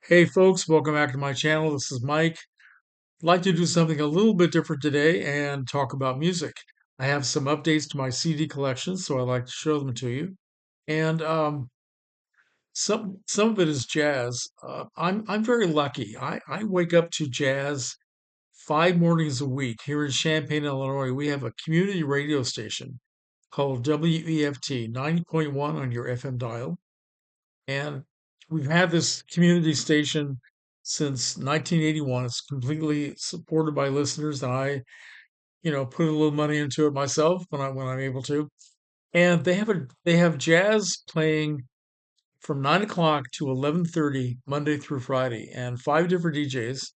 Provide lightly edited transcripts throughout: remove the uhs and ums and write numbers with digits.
Hey folks, welcome back to my channel. This is Mike. I'd like to do something a little bit different today and talk about music. I have some updates to my CD collection, so I'd like to show them to you. And some of it is jazz. I'm very lucky. I wake up to jazz 5 mornings a week here in Champaign, Illinois. We have a community radio station called WEFT 90.1 on your FM dial. And we've had this community station since 1981. It's completely supported by listeners, and I put a little money into it myself when I'm able to. And they have jazz playing from 9 o'clock to 11:30 Monday through Friday, and five different DJs.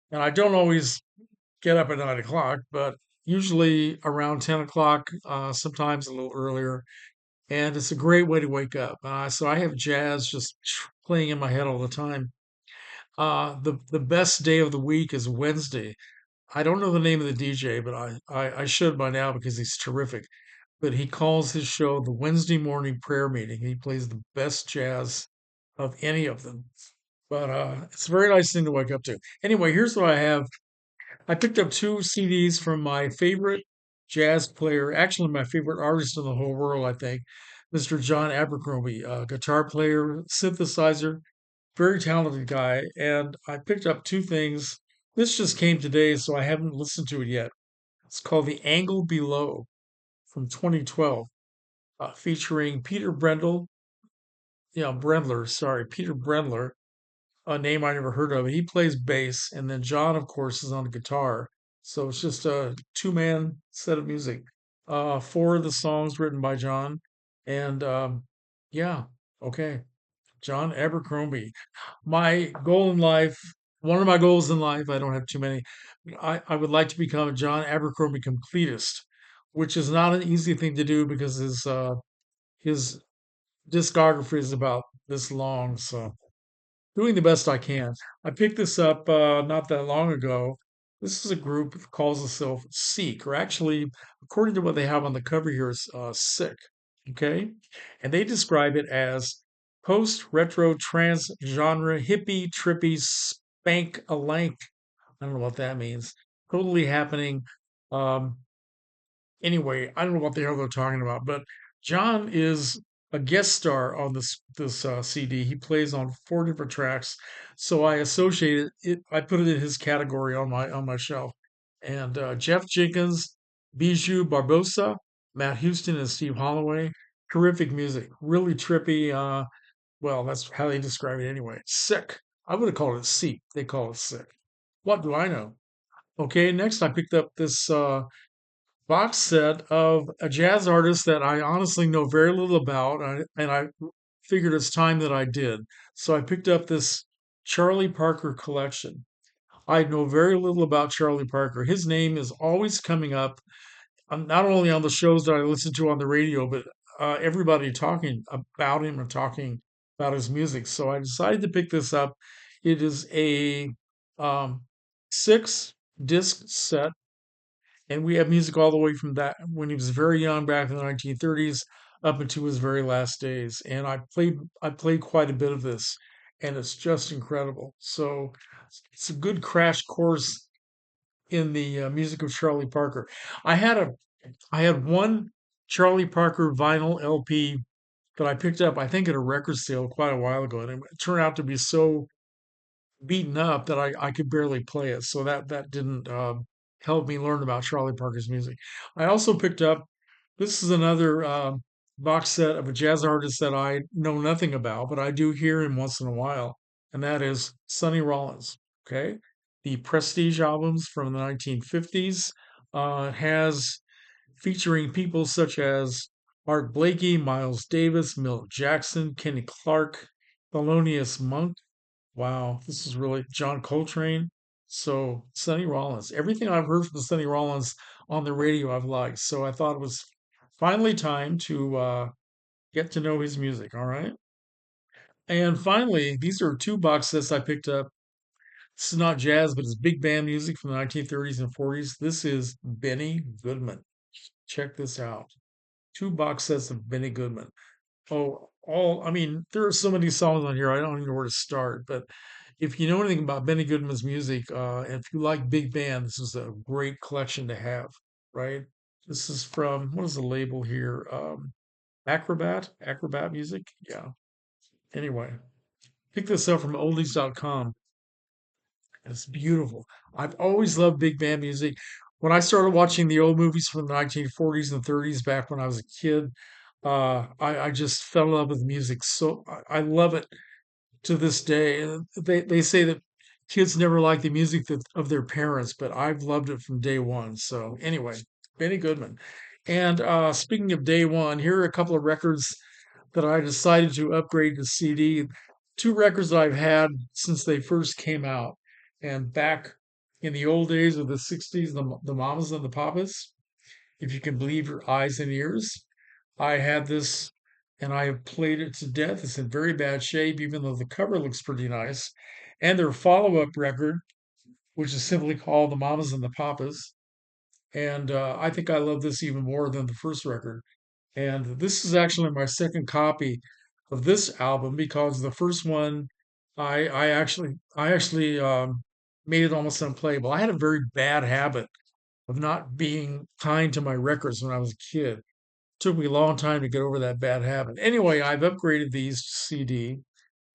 And I don't always get up at 9 o'clock, but usually around 10 o'clock, sometimes a little earlier, and it's a great way to wake up. So I have jazz just playing in my head all the time. The best day of the week is Wednesday. I don't know the name of the DJ, but I should by now because he's terrific. But he calls his show the Wednesday morning prayer meeting. He plays the best jazz of any of them. But it's a very nice thing to wake up to. Anyway, here's what I have. I picked up two CDs from my favorite jazz player, actually my favorite artist in the whole world, I think, Mr. John Abercrombie, a guitar player, synthesizer, very talented guy. And I picked up two things. This just came today, so I haven't listened to it yet. It's called The Angle Below from 2012, featuring Peter Brendler, sorry, Peter Brendler, a name I never heard of. He plays bass, and then John, of course, is on the guitar. So it's just a two-man set of music. Four of the songs written by John, and yeah, okay, John Abercrombie. My goal in life, one of my goals in life, I don't have too many. I would like to become a John Abercrombie completist, which is not an easy thing to do because his discography is about this long. So doing the best I can. I picked this up not that long ago. This is a group that calls itself Seek, or actually, according to what they have on the cover here, is Sick. Okay, and they describe it as post-retro trans genre hippie trippy spank a lank. I don't know what that means. Totally happening. Um, Anyway, I don't know what the hell they're talking about, but John is a guest star on this CD. He plays on four different tracks, so I associated it. I put it in his category on my shelf. And Jeff Jenkins, Bijou Barbosa, Matt Houston, and Steve Holloway. Terrific music, really trippy. Well, that's how they describe it anyway. Sick. I would have called it Seek. They call it Sick. What do I know? Okay, next I picked up this box set of a jazz artist that I honestly know very little about, and I figured it's time that I did. So I picked up this Charlie Parker collection. I know very little about Charlie Parker. His name is always coming up, not only on the shows that I listen to on the radio, but everybody talking about him and talking about his music. So I decided to pick this up. It is a um, 6 disc set, and we have music all the way from that when he was very young back in the 1930s up into his very last days. And I played quite a bit of this, and it's just incredible. So it's a good crash course in the music of Charlie Parker. I had a I had one Charlie Parker vinyl LP that I picked up, I think, at a record sale quite a while ago, and it turned out to be so beaten up that I could barely play it. So that didn't help me learn about Charlie Parker's music. I also picked up, this is another box set of a jazz artist that I know nothing about, but I do hear him once in a while, and that is Sonny Rollins. Okay, the Prestige albums from the 1950s has featuring people such as Art Blakey, Miles Davis, Milt Jackson, Kenny Clark, Thelonious Monk. Wow, this is really John Coltrane. So Sonny Rollins. Everything I've heard from Sonny Rollins on the radio, I've liked. So I thought it was finally time to get to know his music. All right. And finally, these are two box sets I picked up. This is not jazz, but it's big band music from the 1930s and 40s. This is Benny Goodman. Check this out. Two box sets of Benny Goodman. I mean, there are so many songs on here, I don't even know where to start. But if you know anything about Benny Goodman's music, and if you like big band, this is a great collection to have, right? This is from, what is the label here? Acrobat Music. Yeah. Anyway, pick this up from oldies.com. It's beautiful. I've always loved big band music. When I started watching the old movies from the 1940s and 30s back when I was a kid, I just fell in love with music. So I love it to this day. They say that kids never like the music of their parents, but I've loved it from day one. So anyway, Benny Goodman. And speaking of day one, here are a couple of records that I decided to upgrade to CD. Two records that I've had since they first came out. And back in the old days of the 60s, the Mamas and the Papas, if you can believe your eyes and ears. I had this and I have played it to death. It's in very bad shape, even though the cover looks pretty nice. And their follow up record, which is simply called The Mamas and the Papas. And I think I love this even more than the first record. And this is actually my second copy of this album because the first one I actually made it almost unplayable. I had a very bad habit of not being kind to my records when I was a kid. Took me a long time to get over that bad habit. Anyway, I've upgraded these to CD,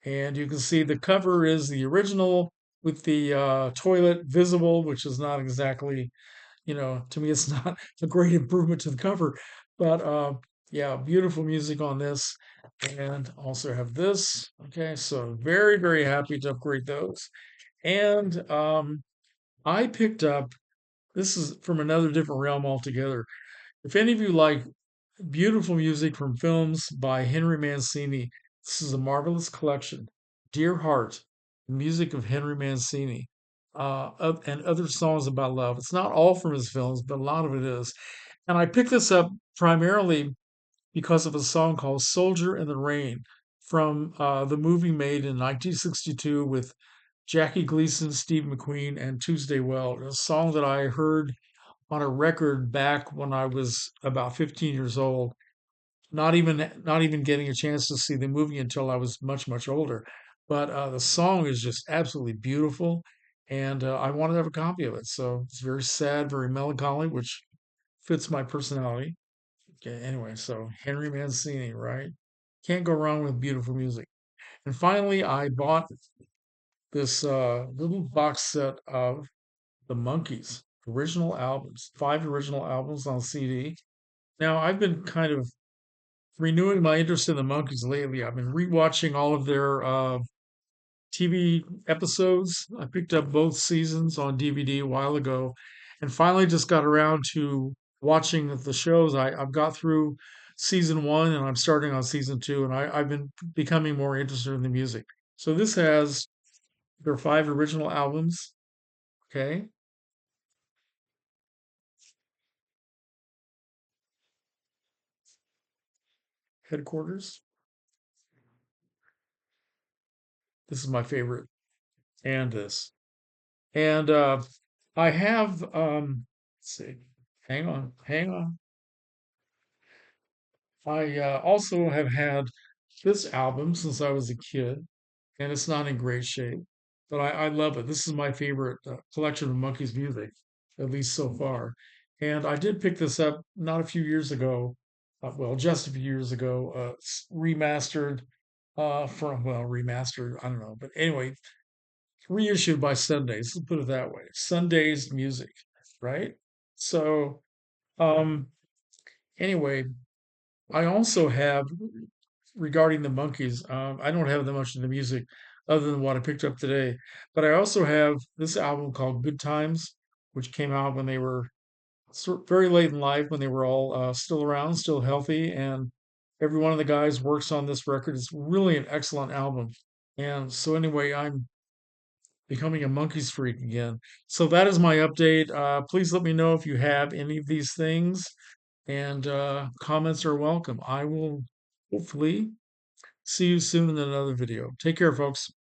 and you can see the cover is the original with the toilet visible, which is not exactly, to me, it's not a great improvement to the cover. But yeah, beautiful music on this. And also have this. Okay, so very, very happy to upgrade those. And I picked up, this is from another different realm altogether. If any of you like beautiful music from films by Henry Mancini. This is a marvelous collection. Dear Heart, music of Henry Mancini, and other songs about love. It's not all from his films, but a lot of it is. And I picked this up primarily because of a song called Soldier in the Rain from the movie made in 1962 with Jackie Gleason, Steve McQueen, and Tuesday Weld. A song that I heard on a record back when I was about 15 years old, not even getting a chance to see the movie until I was much much older. But the song is just absolutely beautiful, and I wanted to have a copy of it. So it's very sad, very melancholy, which fits my personality. Okay, anyway, so Henry Mancini, right? Can't go wrong with beautiful music. And finally, I bought this little box set of the Monkees original albums, 5 original albums on CD. Now I've been kind of renewing my interest in the Monkees lately. I've been rewatching all of their TV episodes. I picked up both seasons on DVD a while ago, and finally just got around to watching the shows. I've got through season one, and I'm starting on season two, and I've been becoming more interested in the music. So this has their 5 original albums. Okay, Headquarters. This is my favorite, and this. And I have, let's see, hang on. I also have had this album since I was a kid, and it's not in great shape, but I love it. This is my favorite collection of Monkeys music, at least so far. And I did pick this up not a few years ago, well, just a few years ago, remastered remastered, I don't know. But anyway, reissued by Sundays. Let's put it that way. Sundays music, right? So, um, anyway, I also have regarding the Monkees. I don't have that much of the music other than what I picked up today, but I also have this album called Good Times, which came out when they were very late in life, when they were all still around, still healthy, and every one of the guys works on this record. It's really an excellent album. And so, anyway, I'm becoming a monkeys freak again. So that is my update. Please let me know if you have any of these things, and comments are welcome. I will hopefully see you soon in another video. Take care, folks.